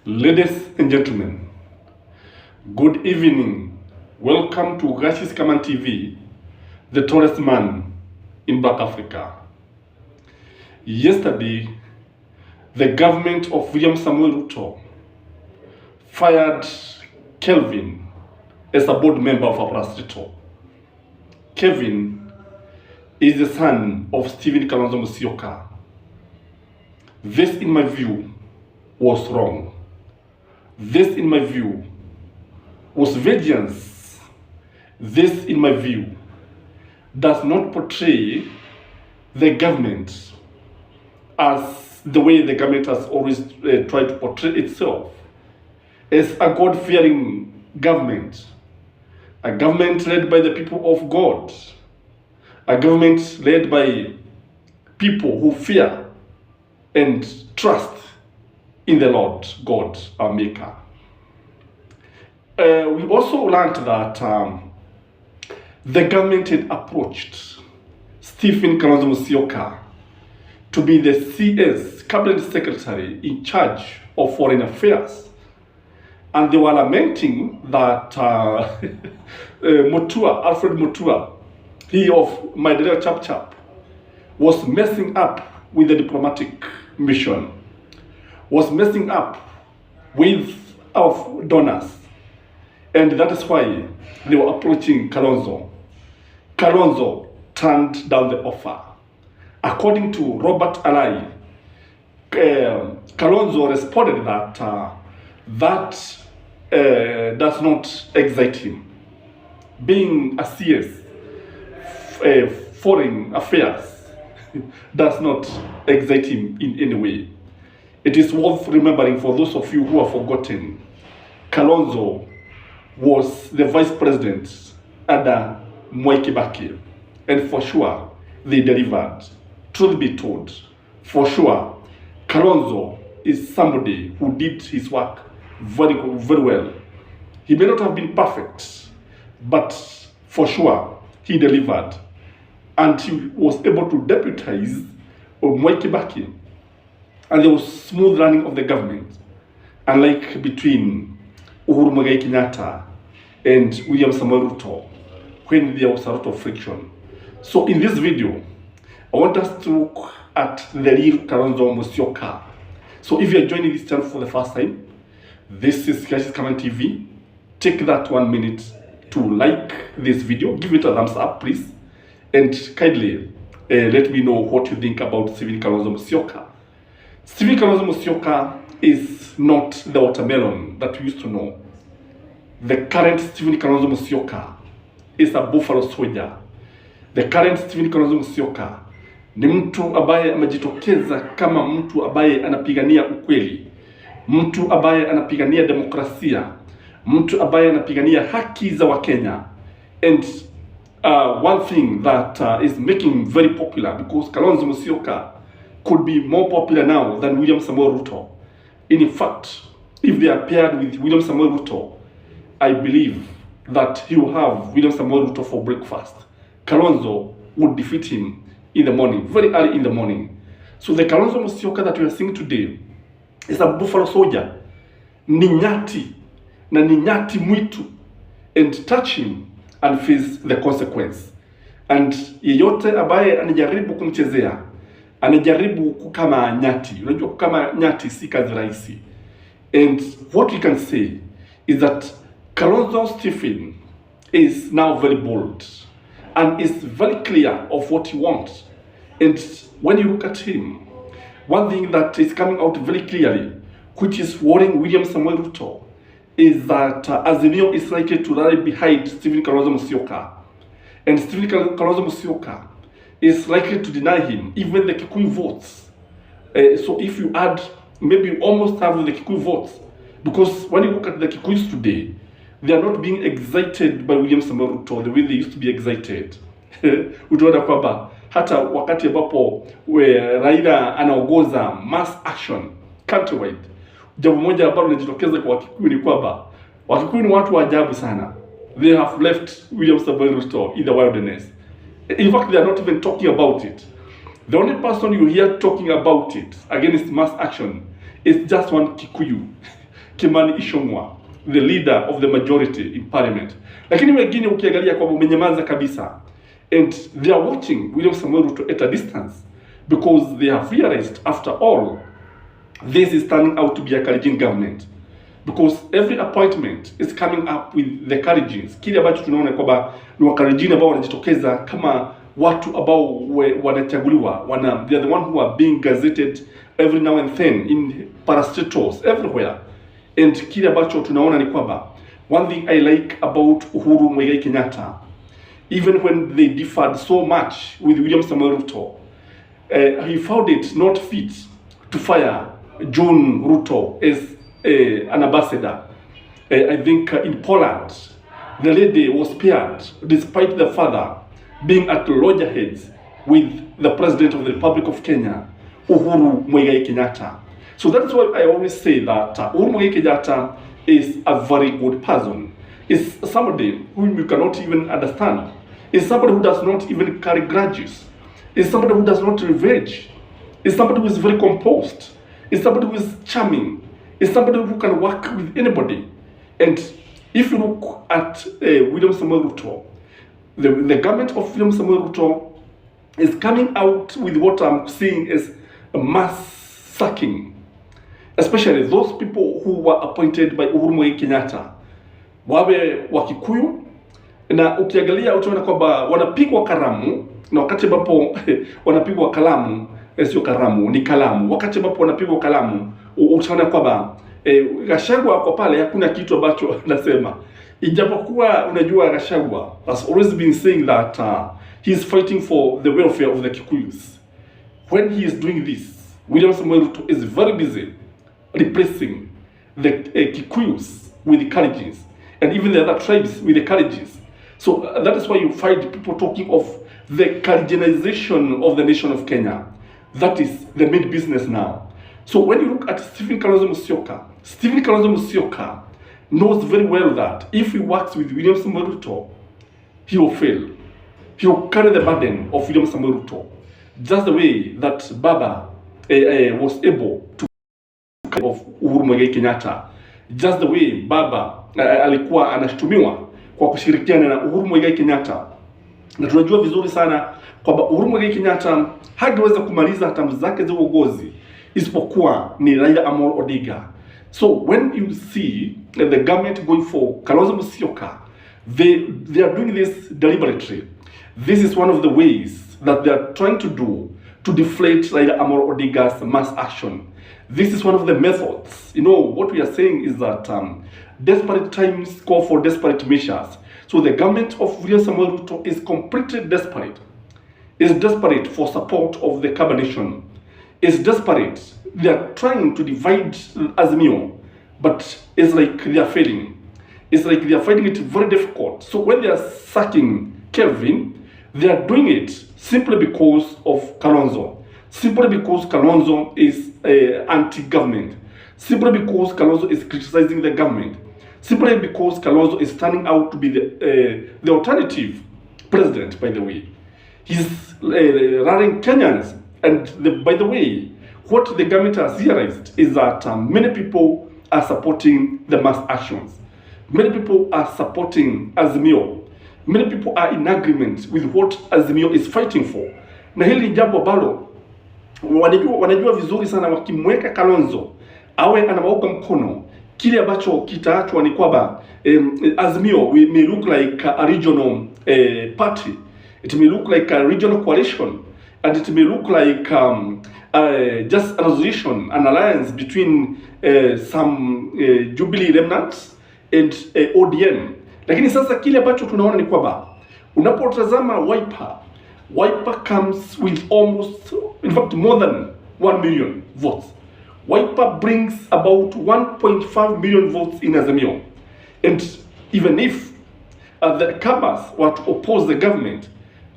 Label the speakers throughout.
Speaker 1: Ladies and gentlemen, good evening. Welcome to Ruto'S TV, the tallest man in Black Africa. Yesterday, the government of William Samuel Ruto fired Kelvin as a board member of Ruto. Kevin is the son of Stephen Kalonzo Musyoka. This, in my view, was wrong. This, in my view, was vengeance. This, in my view, does not portray the government as the way the government has always tried to portray itself, as a God-fearing government, a government led by the people of God, a government led by people who fear and trust in the Lord God, our Maker. We also learned that the government had approached Stephen Kalonzo Musyoka to be the CS, Cabinet Secretary in charge of Foreign Affairs. And they were lamenting that Alfred Mutua, he of my dear Chap, was messing up with the diplomatic mission, was messing up with our donors. And that is why they were approaching Kalonzo. Kalonzo turned down the offer. According to Robert Alai, Kalonzo responded that does not excite him. Being a CS, foreign affairs, does not excite him in any way. It is worth remembering for those of you who have forgotten, Kalonzo was the vice president under Mwai Kibaki, and for sure they delivered. Truth be told, for sure, Kalonzo is somebody who did his work very well. He may not have been perfect, but for sure he delivered, and he was able to deputize Mwai Kibaki, and there was smooth running of the government, unlike between Uhuru Muigai Kenyatta and William Samuel Ruto, when there was a lot of friction. So in this video, I want us to look at the real Kalonzo Musyoka. So if you are joining this channel for the first time, this is Ruto'S TV. Take that 1 minute to like this video, give it a thumbs up please, and kindly let me know what you think about Stephen Kalonzo Musyoka. Stephen Kalonzo Musyoka is not the watermelon that we used to know. The current Stephen Kalonzo Musyoka is a buffalo soldier. The current Stephen Kalonzo Musyoka ni mtu ambaye amejitokeza kama mtu ambaye anapigania ukweli, mtu ambaye anapigania demokrasia, mtu ambaye anapigania haki za Wakenya. And one thing that is making him very popular, because Kalonzo Musyoka could be more popular now than William Samuel Ruto. In fact, if they are paired with William Samuel Ruto, I believe that he will have William Samuel Ruto for breakfast. Kalonzo would defeat him in the morning, very early in the morning. So the Kalonzo Musyoka that we are seeing today is a buffalo soldier. Ni nyati, na ni nyati mwitu. And touch him and face the consequence. And yeyote abaye anajaribu kumchezea, anajaribu kukama nyati. Unajua kukama nyati si kazi rahisi. And what we can say is that Kalonzo Stephen is now very bold and is very clear of what he wants. And when you look at him, one thing that is coming out very clearly, which is worrying William Samuel Ruto, is that Azimio is likely to rally behind Stephen Kalonzo Musyoka. And Stephen Kalonzo Musyoka is likely to deny him even the Kikuyu votes. So if you add, maybe you almost have the Kikuyu votes. Because when you look at the Kikuyus today, they are not being excited by William Samuel Ruto the way they used to be excited. Utaona kwamba hata wakati ambapo Raila anaongoza mass action countrywide, jambo moja ambalo linajitokeza kwa Wakikuyu ni kwamba Wakikuyu ni watu wa ajabu sana. They have left William Samuel Ruto in the wilderness. In fact, they are not even talking about it. The only person you hear talking about it against mass action is just one Kikuyu, Kimani Ichung'wah, the leader of the majority in parliament. Lakini wengine ukiangalia kwa umenyamaza kabisa, and they are watching William Samoei Ruto at a distance because they have realized, after all, this is turning out to be a Kalenjin government, because every appointment is coming up with the Kalenjins. Kile ambacho tunaona kwamba ni Wakalenjin ambao wanajitokeza kama watu ambao wanachaguliwa, they are the one who are being gazetted every now and then in parastatals everywhere. And kile ambacho tunaona ni kwamba, one thing I like about Uhuru Muigai Kenyatta, even when they differed so much with William Samoei Ruto, he found it not fit to fire John Ruto as an ambassador. I think in Poland, the lady was spared despite the father being at loggerheads with the President of the Republic of Kenya, Uhuru Muigai Kenyatta. So that's why I always say that Uhuru Muigai Kenyatta is a very good person. Is somebody whom you cannot even understand. Is somebody who does not even carry grudges. Is somebody who does not revenge. Is somebody who is very composed. Is somebody who is charming. Is somebody who can work with anybody. And if you look at William Samoei Ruto, the government of William Samoei Ruto is coming out with what I'm seeing as a mass sacking, especially those people who were appointed by Uhuru Muigai Kenyatta, wawe wa Kikuyu, na ukiangalia utaona kwamba wanapigwa karamu, na wakati ambapo wanapigwa kalamu, sio karamu, ni kalamu. Wakati ambapo wanapigwa kalamu, utaona kwamba Gachagua kwa pale hakuna kitu ambacho anasema. Ijapokuwa unajua Gachagua has always been saying that he is fighting for the welfare of the Kikuyus. When he is doing this, William Samoei Ruto is very busy replacing the Kikuyus with the Kalenjins, and even the other tribes with the Kalenjins. So that is why you find people talking of the Kalenjinization of the nation of Kenya. That is the main business now. So when you look at Stephen Kalonzo Musyoka knows very well that if he works with William Samoei Ruto, he will fail. He will carry the burden of William Samoei Ruto, just the way that Baba was able to carry of Uhuru Muigai Kenyatta, just the way Baba alikuwa anashutumiwa kwa kushirikiana na Uhuru Muigai Kenyatta. Na tunajua vizuri sana kwamba Uhuru Muigai Kenyatta hangeweza kumaliza hatamu zake za uongozi isipokuwa ni Raila Amolo Odinga. So when you see the government going for Kalonzo Musyoka, they are doing this deliberately. This is one of the ways that they are trying to do to deflate Raila Amolo Odinga's mass action. This is one of the methods. You know, what we are saying is that desperate times call for desperate measures. So the government of William Samoei Ruto is completely desperate. Is desperate for support of the Kaba nation. Is desperate. They are trying to divide Azimio, but it's like they are failing. It's like they are finding it very difficult. So when they are sacking Kelvin, they are doing it simply because of Kalonzo. Simply because Kalonzo is anti-government. Simply because Kalonzo is criticizing the government. Simply because Kalonzo is turning out to be the alternative president, by the way. He's running Kenyans. And by the way, what the government has realized is that many people are supporting the mass actions. Many people are supporting Azimio. Many people are in agreement with what Azimio is fighting for. Na hili jambo ambalo wanajua vizuri sana, wakimweka Kalonzo awe anawauka mkono, kile ambacho kitaachwa ni kwamba Azimio may look like a regional party. It may look like a regional coalition. And it may look like just an association, an alliance between some Jubilee remnants and ODM. Lakini sasa kile ambacho tunaona ni kwamba unapotazama Wiper comes with almost, in fact, more than 1 million votes. Wiper brings about 1.5 million votes in Azimio. And even if the Kabas were to oppose the government,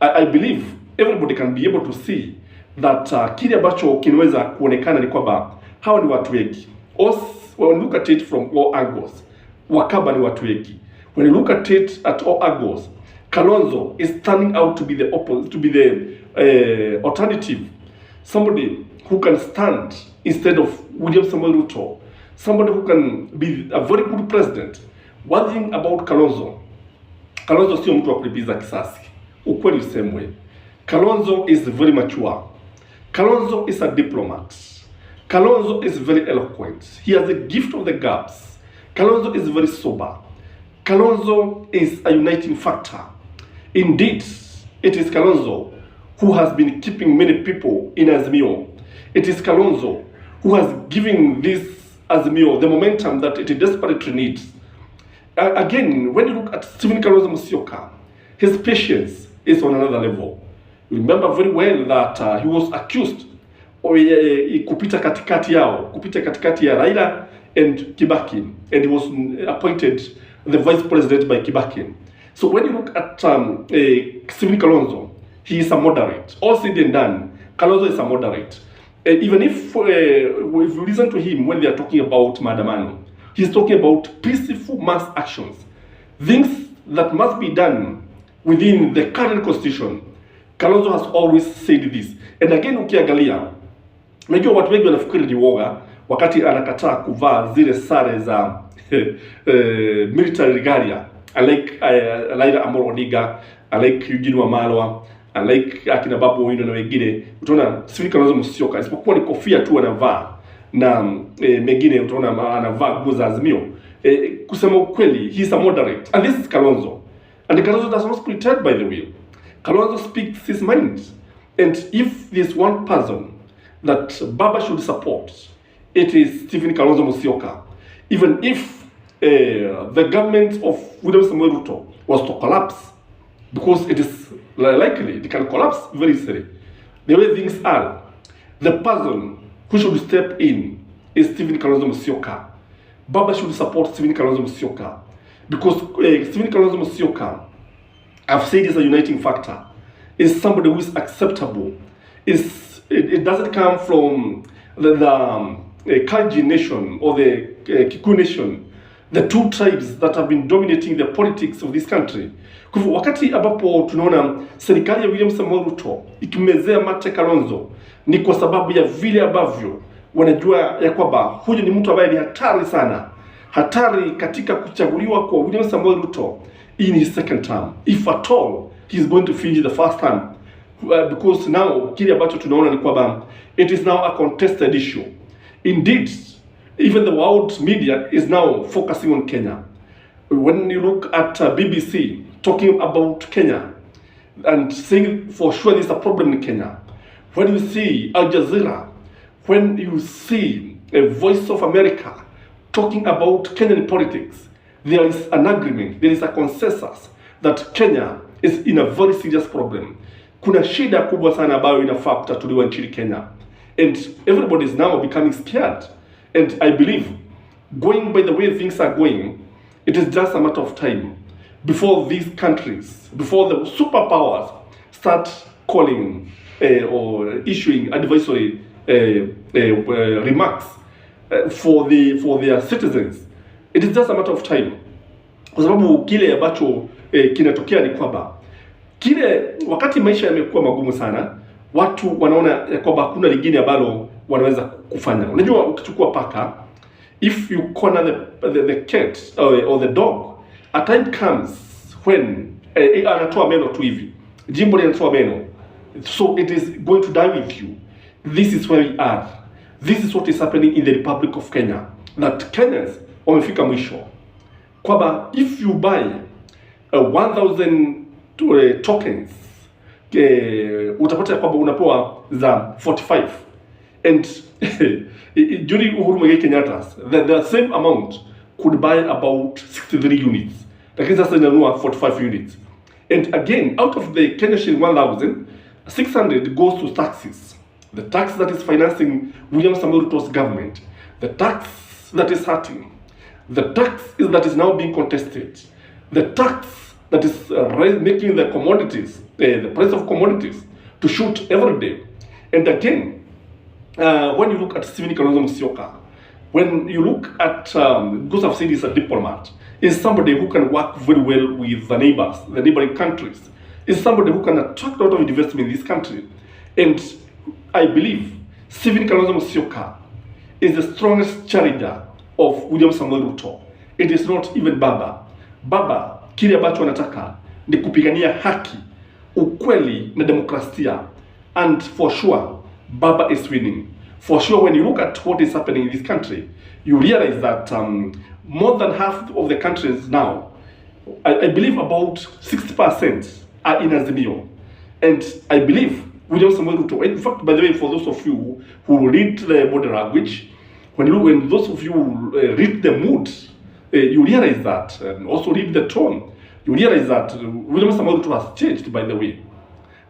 Speaker 1: I believe everybody can be able to see that kile ambacho kinaweza kuonekana ni kwamba hawa ni watu wengi. When you look at it from all angles, Wakaba ni watu wengi. When you look at it at all angles, Kalonzo is turning out to be the opposite, to be the alternative, somebody who can stand instead of William Samuel Ruto, somebody who can be a very good president. One thing about Kalonzo sio mtu wa kulipiza kisasi. Ukweli usemwe. Kalonzo is very mature. Kalonzo is a diplomat. Kalonzo is very eloquent. He has a gift of the gaps. Kalonzo is very sober. Kalonzo is a uniting factor. Indeed, it is Kalonzo who has been keeping many people in Azimio. It is Kalonzo who has given this Azimio the momentum that it desperately needs. Again, when you look at Stephen Kalonzo Musyoka, his patience is on another level. You remember very well that he was accused of kupita katikati ya Raila and Kibaki, and he was appointed the vice president by Kibaki. So when you look at Stephen Kalonzo, he is a moderate. All said and done, Kalonzo is a moderate. Even if we listen to him when they are talking about Maandamano, he's talking about peaceful mass actions, things that must be done within the current constitution. Kalonzo has always said this. And again, ukiangalia, najua watu wengi wanafikiri ni woga wakati anakataa kuvaa zile sare za military regalia. I like Raila Amolo Odinga, I like Eugene Wamalwa, I like akina Babu Owino na wengine. Utaona Stephen Kalonzo Musyoka isipokuwa ni kofia tu anavaa na mengine utaona anavaa nguo za Azimio. Kusema ukweli, he is a moderate, and this is Kalonzo. And Kalonzo does not pretend, by the way. Kalonzo speaks his mind. And if there's one person that Baba should support, it is Stephen Kalonzo Musyoka. Even if the government of William Samuel Ruto was to collapse, because it is likely it can collapse very easily. The way things are, the person who should step in is Stephen Kalonzo Musyoka. Baba should support Stephen Kalonzo Musyoka, because Stephen Kalonzo Musyoka, I've said, is a uniting factor. Is somebody who is acceptable. It doesn't come from the Kalenjin nation or the Kikuyu nation, the two tribes that have been dominating the politics of this country. Kwa hivyo wakati ambapo tunaona serikali ya William Samuel Ruto ikimezea mate Kalonzo, ni kwa sababu ya vile ambavyo wanajua ya kwamba huyu ni mtu ambaye ni hatari sana, hatari katika kuchaguliwa kwa William Samuel Ruto in his second term, if at all he is going to finish the first term, because now kile ambacho tunaona ni kwamba it is now a contested issue. Indeed, even the world media is now focusing on Kenya. When you look at BBC talking about Kenya and saying for sure there's a problem in Kenya, when you see Al Jazeera, when you see a Voice of America talking about Kenyan politics, there is an agreement, there is a consensus that Kenya is in a very serious problem. Kuna shida kubwa sana ambayo inafaa kutatuliwa nchini Kenya. And everybody is now becoming scared. And I believe, going by the way things are going, it is just a matter of time before these countries, before the superpowers start calling or issuing advisory remarks for their citizens. It is just a matter of time. Kwa sababu kile ambacho kinatokea ni kwamba wakati maisha yamekuwa magumu sana, watu wanaona ya kwamba hakuna lingine ambalo wanaweza kufanya. Unajua, ukichukua paka, if you corner the cat or the dog, a time comes when anatoa meno tu hivi, jimbo linatoa meno, so it is going to die with you. This is where we are. This is what is happening in the Republic of Kenya, that Kenyans wamefika mwisho. Kwamba if you buy 1,000 tokens, utapata kwamba unapewa za 45, and during Uhuru Muigai Kenyatta's, the same amount could buy about 63 units. Lakini sasa inanunua 45 units. And again, out of the Kenya shilling 1,600 goes to taxes. The tax that is financing William Samuel Ruto's government, the tax that is hurting, the tax that is now being contested, the tax that is making the commodities, the price of commodities to shoot every day. And again, when you look at Stephen Kalonzo Musyoka, when you look at, because I've said he's a diplomat, is somebody who can work very well with the neighbors, the neighboring countries, is somebody who can attract a lot of investment in this country. And I believe Stephen Kalonzo Musyoka is the strongest challenger of William Samoei Ruto. It is not even Baba. Baba, kile ambacho anataka ni kupigania haki, ukweli na demokrasia. And for sure, Baba is winning. For sure, when you look at what is happening in this country, you realize that more than half of the countries now, I believe about 60% are in Azimio. And I believe William Samoei Ruto, in fact, by the way, for those of you who read the body language, when those of you read the mood, you realize that, and also read the tone, you realize that William Samoei Ruto has changed, by the way.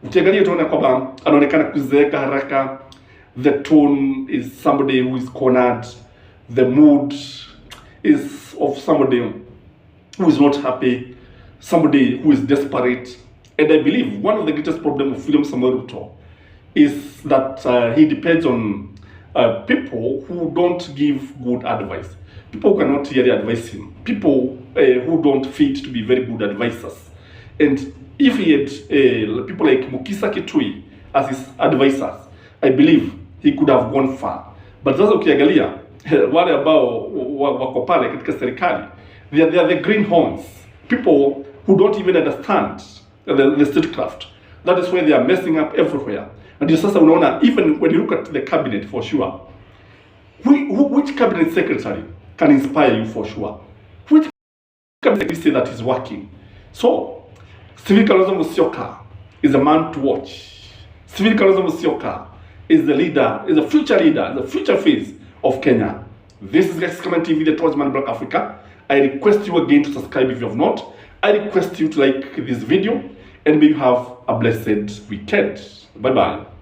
Speaker 1: Ukiangalia utaona kwamba anaonekana kuzeeka haraka. The tone is somebody who is cornered. The mood is of somebody who is not happy, somebody who is desperate. And I believe one of the greatest problems of William Samoei Ruto is that he depends on people who don't give good advice. People who cannot really advise him. People who don't fit to be very good advisors. And if he had people like Mukisa Kitui as his advisors, I believe he could have gone far. But sasa ukiangalia wale ambao wako pale katika serikali, they are the greenhorns, people who don't even understand the statecraft. That is why they are messing up everywhere. And sasa unaona, even when you look at the cabinet, for sure, which cabinet secretary can inspire you for sure? Which cabinet secretary say that is working? So Stephen Kalonzo Musyoka is a man to watch. Stephen Kalonzo Musyoka is the leader, is the future leader, the future face of Kenya. This is Guys Comment TV, the Tribalism Black Africa. I request you again to subscribe if you have not. I request you to like this video, and may you have a blessed weekend. Bye bye.